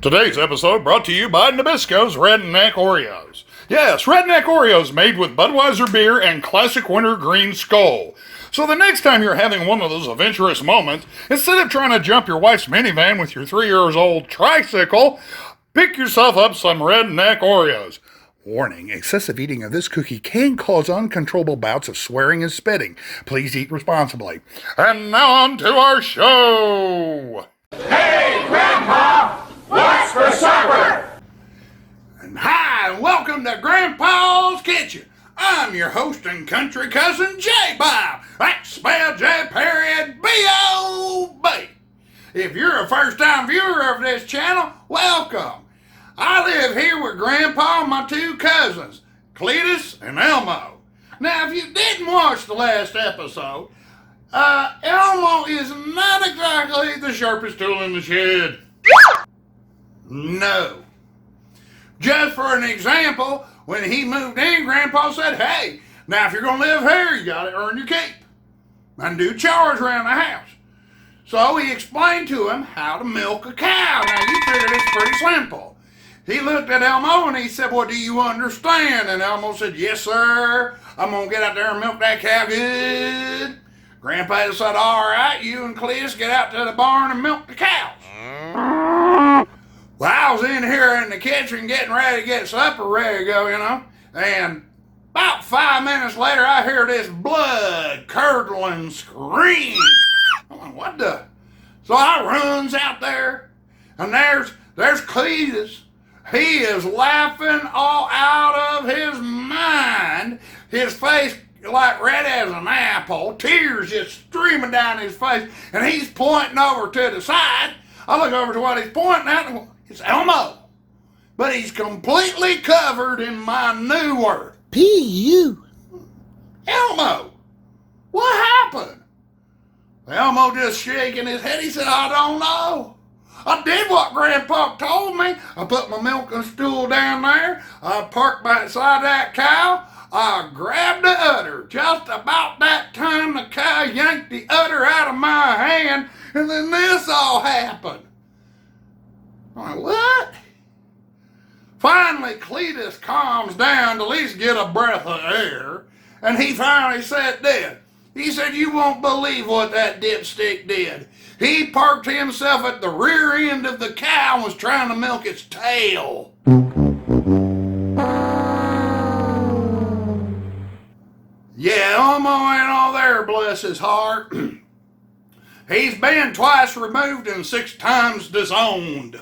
Today's episode brought to you by Nabisco's Redneck Oreos. Yes, Redneck Oreos made with Budweiser beer and classic wintergreen skull. So the next time you're having one of those adventurous moments, instead of trying to jump your wife's minivan with your 3-year-old tricycle, pick yourself up some Redneck Oreos. Warning, excessive eating of this cookie can cause uncontrollable bouts of swearing and spitting. Please eat responsibly. And now on to our show! Hey, Grandpa! What's for supper? And hi, and welcome to Grandpa's Kitchen. I'm your host and country cousin, J-Bob. That's spelled J-B-O-B. If you're a first-time viewer of this channel, welcome. I live here with Grandpa and my two cousins, Cletus and Elmo. Now, if you didn't watch the last episode, Elmo is not exactly the sharpest tool in the shed. No. Just for an example, when he moved in, Grandpa said, hey, now if you're going to live here, you got to earn your keep and do chores around the house. So he explained to him how to milk a cow. Now you figured it's pretty simple. He looked at Elmo and he said, well, do you understand? And Elmo said, yes, sir. I'm going to get out there and milk that cow good. Grandpa said, all right, you and Cletus get out to the barn and milk the cows. Well, I was in here in the kitchen getting ready to get supper ready to go, and about 5 minutes later, I hear this blood-curdling scream. I'm like, what the? So I runs out there, and there's Cletus. He is laughing all out of his mind. His face like red as an apple, tears just streaming down his face, and he's pointing over to the side. I look over to what he's pointing at, and it's Elmo. But he's completely covered in my new word. P.U. Elmo, what happened? Elmo just shaking his head. He said, I don't know. I did what Grandpa told me. I put my milking stool down there. I parked beside that cow. I grabbed the udder. Just about that time, the cow yanked the udder out of my hand, and then this all happened. I'm like, what? Finally, Cletus calms down to at least get a breath of air, and he finally said this. He said, you won't believe what that dipstick did. He parked himself at the rear end of the cow and was trying to milk its tail. Yeah, Elmo ain't all there, bless his heart. He's been twice removed and 6 times disowned.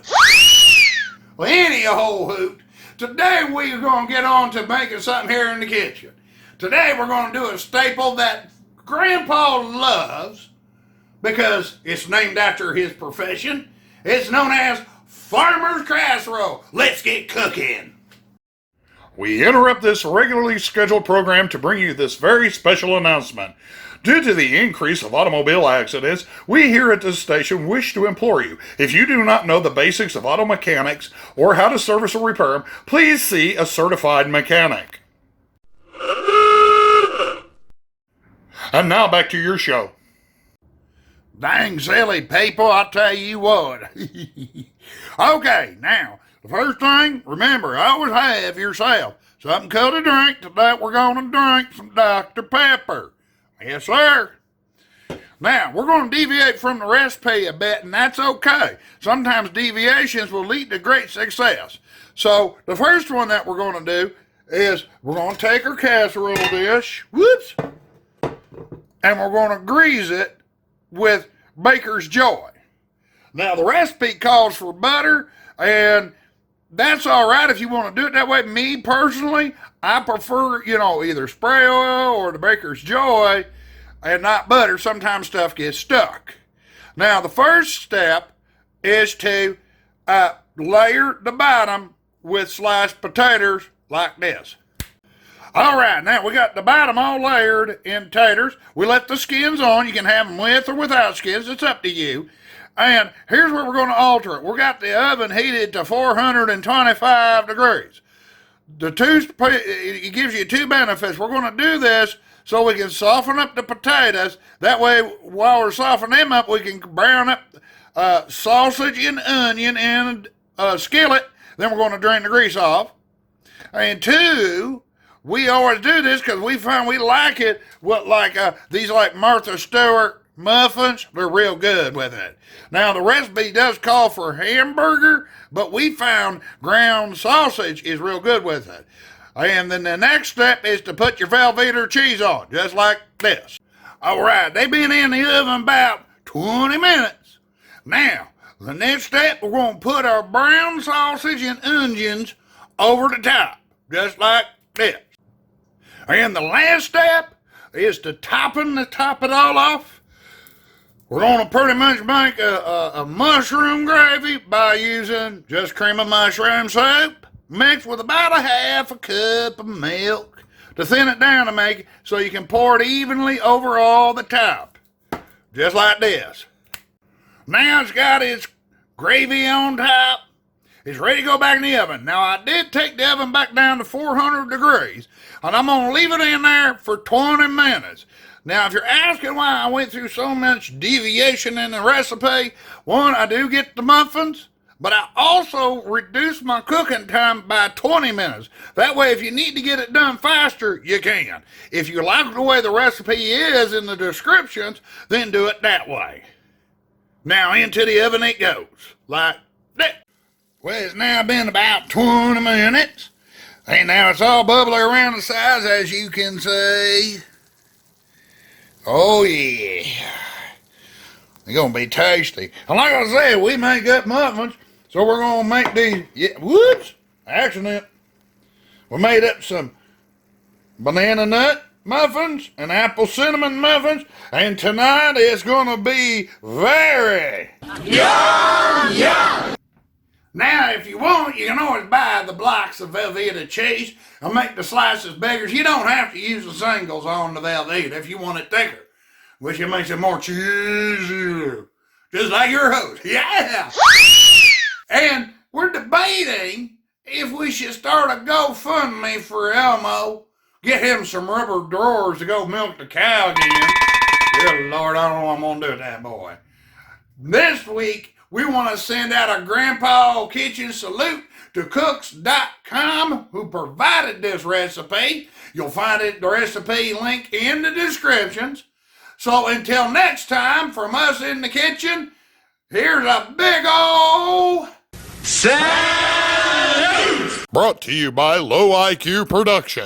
Well, anyhow, hoot, today we're going to get on to making something here in the kitchen. Today we're going to do a staple that Grandpa loves because it's named after his profession. It's known as farmer's casserole. Let's get cooking. We interrupt this regularly scheduled program to bring you this very special announcement. Due to the increase of automobile accidents, we here at this station wish to implore you, if you do not know the basics of auto mechanics or how to service or repair them, please see a certified mechanic. And now back to your show. Dang silly people, I tell you what. Okay, now, the first thing, remember, always have yourself something cold to drink. Today we're going to drink some Dr. Pepper. Yes, sir. Now, we're going to deviate from the recipe a bit, and that's okay. Sometimes deviations will lead to great success. So, the first one that we're going to do is we're going to take our casserole dish, whoops, and we're going to grease it with Baker's Joy. Now, the recipe calls for butter, and that's all right if you want to do it that way. Me, personally, I prefer, either spray oil or the Baker's Joy and not butter. Sometimes stuff gets stuck. Now, the first step is to layer the bottom with sliced potatoes like this. All right, now we got the bottom all layered in taters. We left the skins on. You can have them with or without skins. It's up to you. And here's where we're going to alter it. We got the oven heated to 425 degrees. It gives you 2 benefits. We're going to do this so we can soften up the potatoes. That way, while we're softening them up, we can brown up sausage and onion and skillet. Then we're going to drain the grease off. And 2, we always do this because we find we like it with these Martha Stewart muffins. They're real good with it. Now the recipe does call for hamburger, but we found ground sausage is real good with it. And then the next step is to put your Velveeta cheese on, just like this. All right, they've been in the oven about 20 minutes. Now, the next step, we're going to put our brown sausage and onions over the top, just like this. And the last step is to top it all off. We're going to pretty much make a mushroom gravy by using just cream of mushroom soup mixed with about a half a cup of milk to thin it down to make it so you can pour it evenly over all the top, just like this. Now it's got its gravy on top. It's ready to go back in the oven. Now I did take the oven back down to 400 degrees, and I'm going to leave it in there for 20 minutes. Now if you're asking why I went through so much deviation in the recipe, one, I do get the muffins, but I also reduced my cooking time by 20 minutes. That way, if you need to get it done faster, you can. If you like the way the recipe is in the descriptions, then do it that way. Now, into the oven it goes, like that. Well, it's now been about 20 minutes, and now it's all bubbly around the sides, as you can see. Oh, yeah. They're going to be tasty. And like I said, we make up muffins. So we're going to make these, whoops, accident. We made up some banana nut muffins and apple cinnamon muffins. And tonight it's going to be very Yum, yum. Now, if you want, you can always buy the blocks of Velveeta cheese and make the slices bigger. You don't have to use the singles on the Velveeta if you want it thicker, which it makes it more cheesy. Just like your host. Yeah! And we're debating if we should start a GoFundMe for Elmo. Get him some rubber drawers to go milk the cow again. Good Lord, I don't know what I'm going to do with that boy. This week, we want to send out a Grandpa Kitchen salute to Cooks.com, who provided this recipe. You'll find the recipe link in the descriptions. So until next time, from us in the kitchen, here's a big ol' Salute! Brought to you by Low IQ Production.